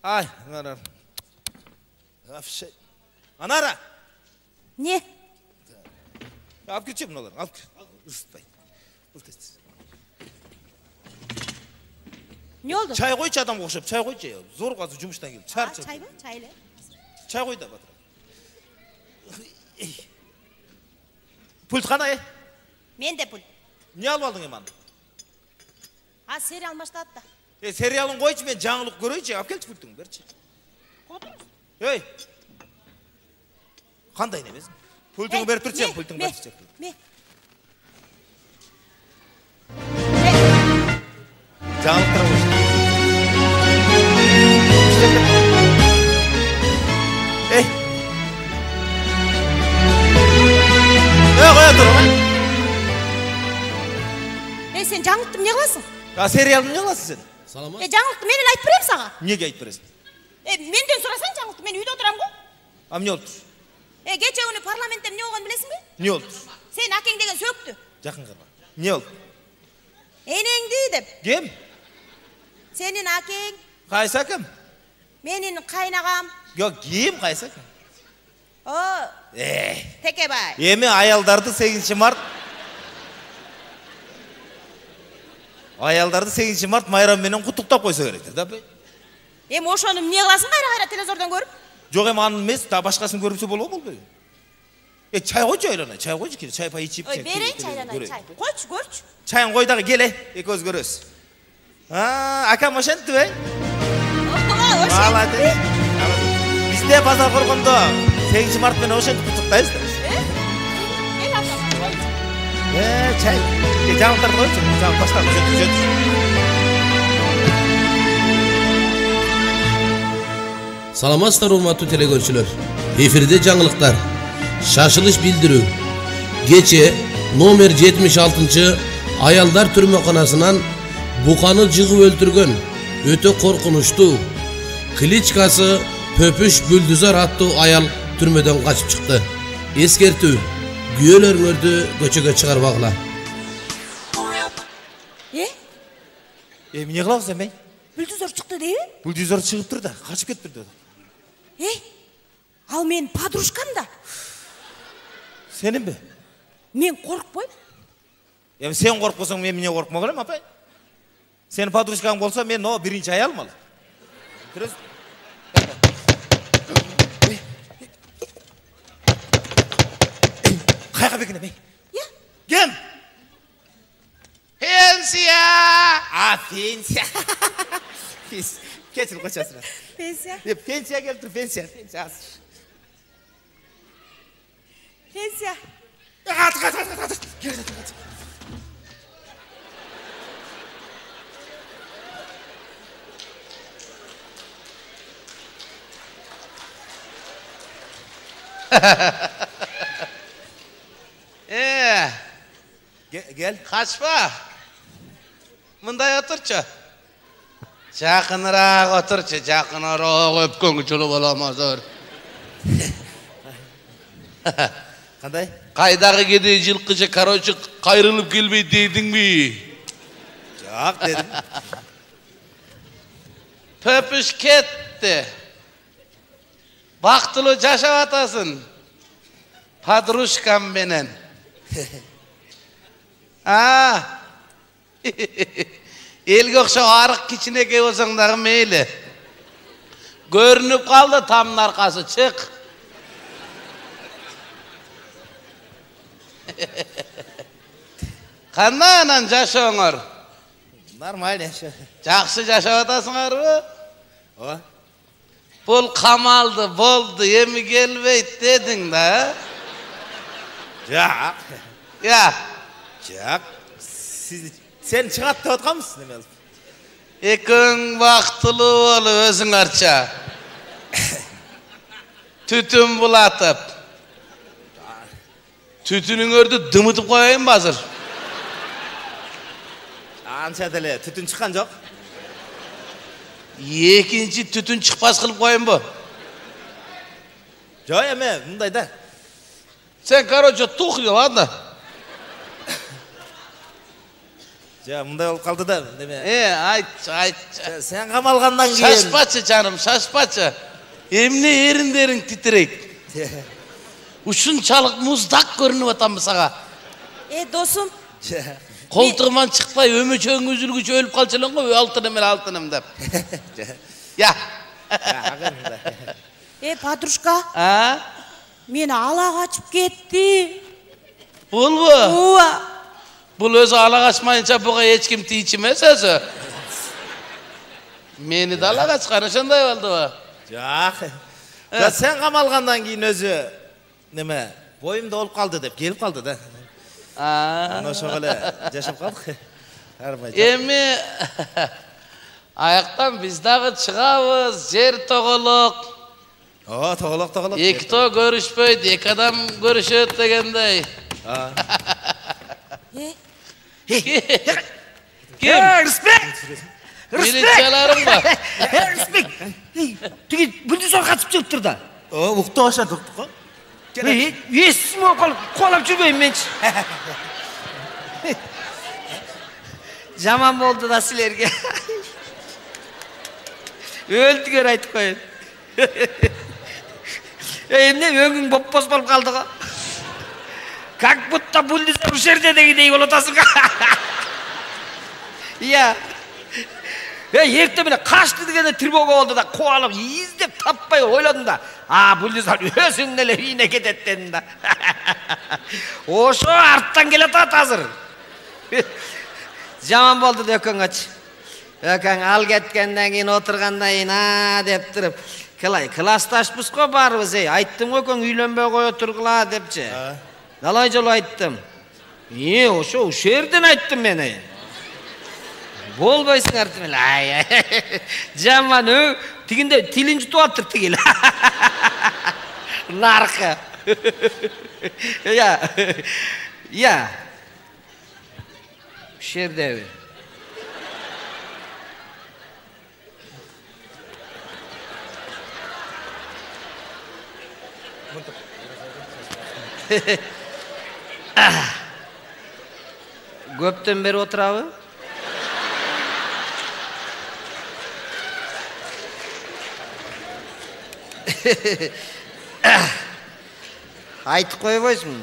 Ай, Анара. Вообще. Анара. Не? Алып кетші мыналар. Алып кет. Ұрсытпай. Не oldu? Çay қойшы адамға ұқсап, çay қойшы. Зор қазір жұмыстан келді. Чар. Çay mı? Çaylı. Çay қой да батыр. Пульт қана, Men de pul. Не алып алдың еман? Ha serial başladı da. Сериалын қойшы, мен жаңылық көрейші. Алып келші пульттың, берші. Ей. Қандай немес? Пультыңы беріп тұрсен, пультыңы беріп тұрсен. Me. Жаңылықтыра қойшы. Ей. Қоя тұр. Sen жаңылықтым не қыласың? Сериалын не қыласың сен? Саламат. Жаңылықты мен айтып берем саған. Неге айтып бересің? Менден сұрасаң жаңылықты, мен үйде отырам ғой. Не oldu? Geçen günü parlamentte ne oldu bilesin mi? Ne oldu? Senin aken degen söktü. Жақын қарма. Ne oldu? Eneng deydim. Kim? Senin aken, Қайсы әкім? menin kaynağam. Yok, kim қайсы әкім? O, Tekebay. Еме аялдарды 8 март. Аялдарды 8 март майрамменен құттықтап қойса керек. Ошоны не қыласың қайра телевизордан көріп? Жоқ, анын емес, башқасын көріпсе болу бол бе? Чай қойшы айлана, чай қойшы келе, чай пай içip. Берейін чайлана, чай. Қойшы, көрші. Чайын қойдағы келе, екөз көрөз. Акам ошентті бе? Молодец. Бізде базар құрғында 8 мартмен ошентті құттықтайыз да. Чай. Жаңылықтарды қойшы, жаңыл баштар ошентті. Саламатсыздар урматтуу телекөрүүчүлөр. Эфирде жаңылыктар. Шашылыш билдирүү. Кече номер 76 аялдар түрмөканасынан буканы жыгып өлтүргөн өтө коркунучтуу кличкасы Пөпүш Бүлдүзар аттуу аял түрмөдөн качып чыкты. Эскертүү: күйөөлөрүңөрдү көчөгө чыгарбагыла. Эмне кылабыз эми? Бүлдүзөр чыкты дейби? Бүлдүзөр чыгыптыр да, качып кетиптир да. Ал мен подружкам да. Сенин бе? Мен коркпойм. Сен коркпосоң, мен эмне коркмок элем, апай? Сенин подружкаң болсо, мен биринчи аялым ал. Киресиң? Кайга бекине бей? Кем? Пенсия! Пенсия. Кечир кочасына. Пенсия? Пенсия келип тур, пенсия. Пенсия. Gel. Kaçma. Mınday oturçu. Жақынырақ отырчы, жақынырақ өпкөн чулуп аламазыр. Қандай? Қайдағы кедей жылқышы, короче, қайрылып келбей дейдің бе? Жоқ, дедім. Пөпүш кетті. Бақтылы жашап атасың. Подружкам менен. Елге оқшау арық кичинекей болсаңдағы мейлі. Көрініп қалды тамның арқасы, чық. Қандай анан жашауыңар? Нормально. Жақсы жашап атасыңар бі? О? Бұл қамалды, болды, емі келбейді дедің да? Жоқ. Я? Жоқ. Sen çıqat деп atqanmısın demek? Ekің бақтылы болы өзің арча. Түтін бұлатып. Түтінің өрді дымытып қойайын базыр. Анша дәле, түтін шыққан жоқ. Екінші түтін шықпас қылып қойайын бұ. Жоқ, еме, мұндай да. Sen, короче, тухни, ладно? Ja, мындай болуп калды да, неме. Айтчы. Сен камалгандан кийин. Шашпачы жаным, шашпачы. Эмне эриндериң титирейт. Ушунчалык муздак көрүнүп атам сага. Досум. Колтугуман чыкпай өмөчөң үзүлгүчө өлүп калчу элең го, алтыным деп. Я. Подружка. Мени ала качып кетти. Булбу? Ооба. Бул өзү ала качмайынча буга эч ким тийчү эмес өзү. Мени да ала качкан ошондой болдубу? Жак. Сен камалгандан кийин өзү неме, боюмда болуп калды деп келип калды да. Ошого эле жашап калдык. Эми аяктан биз дагы чыгабыз, жер тоголок. Тоголок. Эки тоо көрүшпөйт, эки адам көрүшөт дегендей. Ким? Рыспек! Милицияларың ба? Рыспек! Тиги бүлдүзөр качып чыгыптыр да. Уктуп ошентип уктук го. Эсиме колап жүрбөйм менчи. Жаман болду да силерге. Өлтүгөр айтып коеюн. Эмне өңүң боппоз болуп калды го. Как будто бульдозер ушерде дегендей болуп атасың. Iya. Эртең менен качты дегенде тревога болду да, кубалып издеп таппай ойлодум да. Бульдозер өзүнүн эле үйүнө кетет дедим да. Ошо арттан келатат азыр. Жаман болду да экөөңөчү. Экөөң ал кеткенден кийин отургандан кийин деп туруп, классташпыз го баарыбыз, айттым го экөөң үйлөнбөй кое тургула депчи. Далай жолу айттым. Ошо ушерден айттым мен. Болбойсуңар тимел. Жаман тигинде тилин жутуп атыр тигил. Наркы. Я. Ушердеби. Көптөн бери отурабы? Айтып койбойсуң.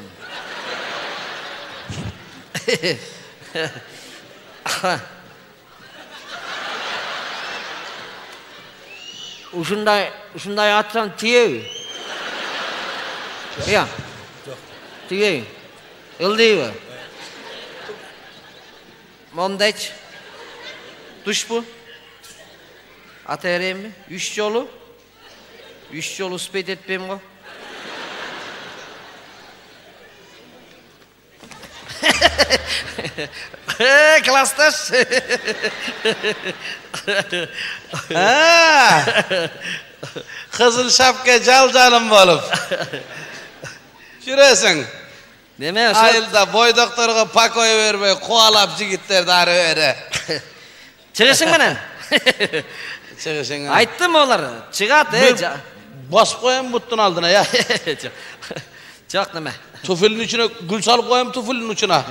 Ушундай атсаң тиеби? Тиеби? Ылдыйбы? Мондайчы? Тушпу? Ата берейинби? 3 жолу? 3 жолу успейт этпейм го. Классташ. Кызыл шапка жал-жалым болуп. Жүрөсүң. Неме ошо? Айылда бойдокторго покой бербей кубалап жигиттерди ары бери. Чыгышың менен? Чыгышың. Айттым олар, чыгат, Басып коем буттун алдына, я. Жок неме. Туфелдин ичине гүл салып коем туфелдин учуна.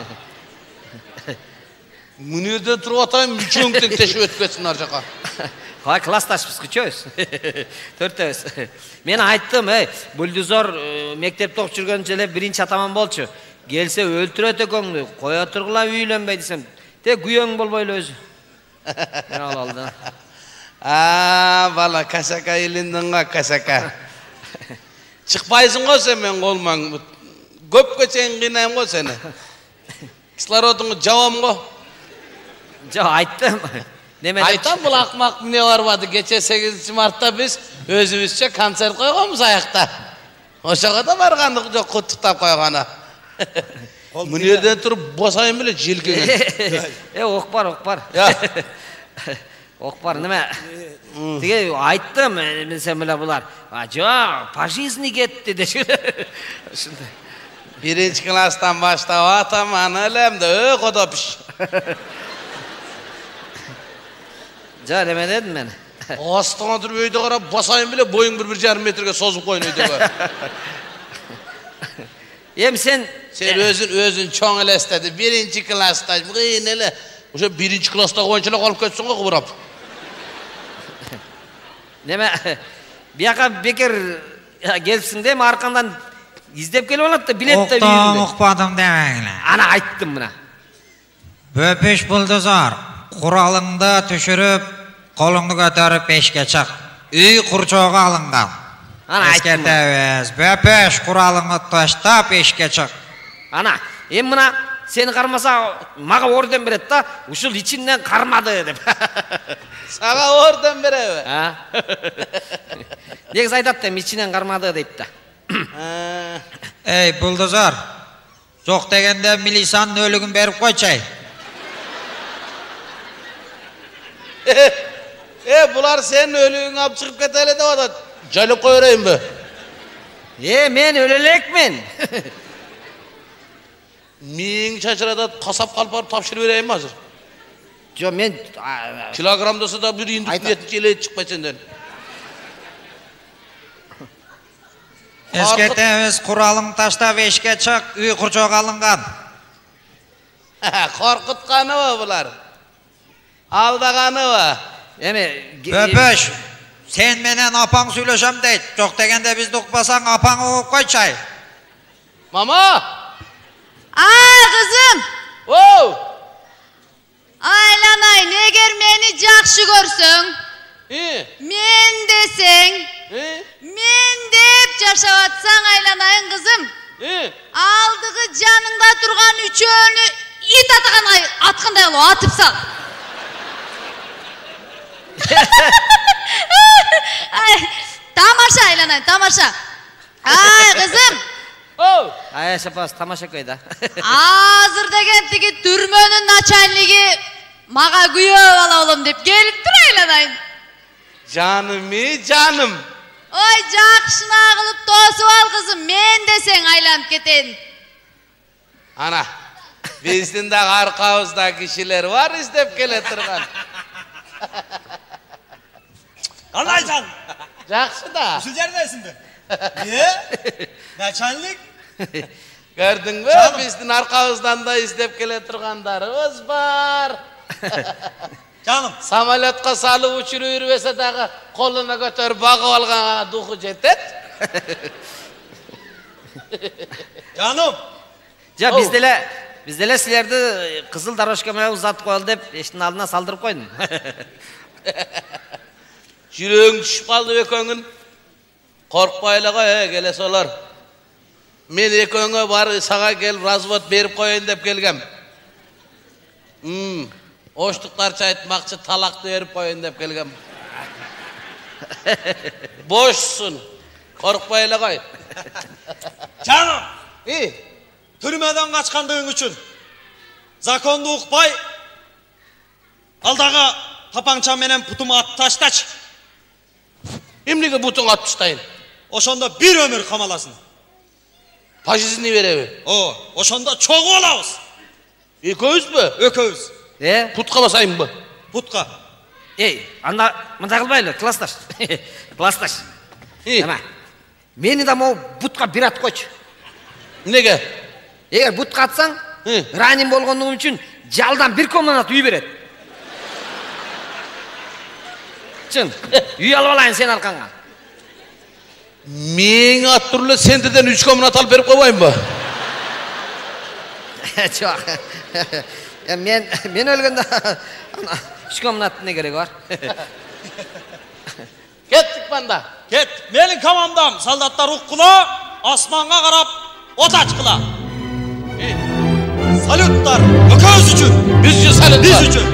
Мына жерден туруп атайын, үчөөң тең тешип өтүп кетсин ар жака. Классташпыз, үчөөбүз. Төртөөбүз. Мен айттым, бульдозер мектепте окуп жүргөнчө эле биринчи атаман болчу. Келсе өлтүрөт экөөңдү, кое тургула үйлөнбөй десем, тек күйөөң болбой эле өзү. Мен алды. Бала касака илиндин го, касака. Чыкпайсың го сен мен колуман. Көпкө чейин кыйнайм го сени. Кислородуңду жабам го. Жок, айттым. Айтам, бул акмак эмне барбады? Кече 8 мартта биз өзүбүзчө концерт койгонбуз аякта. Ошого да баргандык жок, куттуктап койгону. Мына жерден туруп босайын беле желкеңе. Окпар. Окпар, неме? Тиге айттым, мен сен биле булар. Жок, пожизненный кетти деши. Ушундай. Биринчи класстан баштап атаман элем да кодопиш. Жа, неме дедим мен? Астыңа туруп өйдө карап басайын беле боюң 1,5 метрге созуп коюн өйдөгө. Сен өзүн чоң элестеди. Биринчи класста кыйын эле Ошо 1-класстагы oyuncular kalıp ketsin go kıvırap. Neme biyaka bekir gelsin de mi arkandan izlep kelip alat da bilet de Oqtan uqpadım demeyle. Ana ayttım buna. Böpüş bulduzar. Kuralыңды түшүрүп, колуңду көтөрүп пешке чык. Үй курчоого алынган. Ana ayttım. Эскертебиз. Бөпүш куралыңды таштап пешке чык. Ana em buna seni karmasa maga ordan berет da ушул içinden karmadı деп. Sağa oradan berebe. Ha? Негиз айтат да içinden karmadı deyip da. Ey bulduzar. Жок дегенде милисанын өлүгүн берип койчай. Bular senin ölüğünü alıp çıkıp ketele de o da calıp koyurayım be. Men ölelekmen. Min çaçırada kasap kalpar tapşırı vereyim mi hazır? Jo men Kilogramdası da bir indik niyeti çıkma senden. Эскертебиз куралыңды таштап эшикке чык. Үй курчоого алынган. Korkutkanı var bular. Aldaganı var. Böpüş. Sen menen apaң сүйлөшөм дейт. Жок дегенде бизди укпасаң апаң угуп койчай. Mama! Ay kızım. Oo! Aylanay neger meni жақшы көрсөң, men desең, men dep жашап атсаң айланайын kızım. Алдығы жаныңда тұрған үчөөнү ит атқандай кылып атып сал. Тамаша айланайын, тамаша. Ay kızım. Aya şapaz tamaşa koyda. Азыр деген тиги түрмөнүн начальниги мага күйөө бала болом деп келип тур айланайын. Canım. Ой, жакшына кылып тосуп ал кызым, мен десең айланып кетейин. Ana, bizdin de arkamızda kişiler var istep kele turgan. Kalaycan. Жақсы da. Şu yerdesin de. Niye? Načalnik? Gördün mü? Bizdin arkamızdan da istep kele turganlarımız var. Canım. Samolyotka salıp uçurup yürübese dağı koluna götürüp bağıp algana duhu jetet. Canım. Ja bizdele sizlerdi kızıl daroşka menен uzatып koyalım dep eştin aldına saldırıp koydum. Жүрегің түшіп қалды екеуің. Қорықпайлыға келе солар. Мен екеуіңе бар саға келіп развод беріп қойын деп келгем. Оштықтарша айтмақшы талақты беріп қойын деп келгем. Бошсың. Қорықпайлыға. Canım. Türmeden kaçkandığın için zakondu uqpay aldağı tapança menen putumu at taştaç. Emnege butun atmıştayın. Oşonda bir ömür kamalasın. Faşizini verevi. Oşonda çoğu olağız. Ököz mü? Ököz. Putqa basayım mı? Putka. Anda mındak kılbaylı, klastaş. Klastaş. Ama, meni de o butqa bir at koç. Nege? Eğer butqa atsan, ranim bolğanlığım için jaldan bir komnat uy beret. Çın, uy alıp alayın sen arkanğa. Men attırlı sendeden 3 komnat alıp berip koyayım mı? Çok. Men ölgende 3 komnat ne gerek var? Kettik banda. Ket, menin komandam soldatlar uqqula, asmanga qarab ot açqıla. Salutlar, ököz üçün. Biz üçün salut. Biz üçün.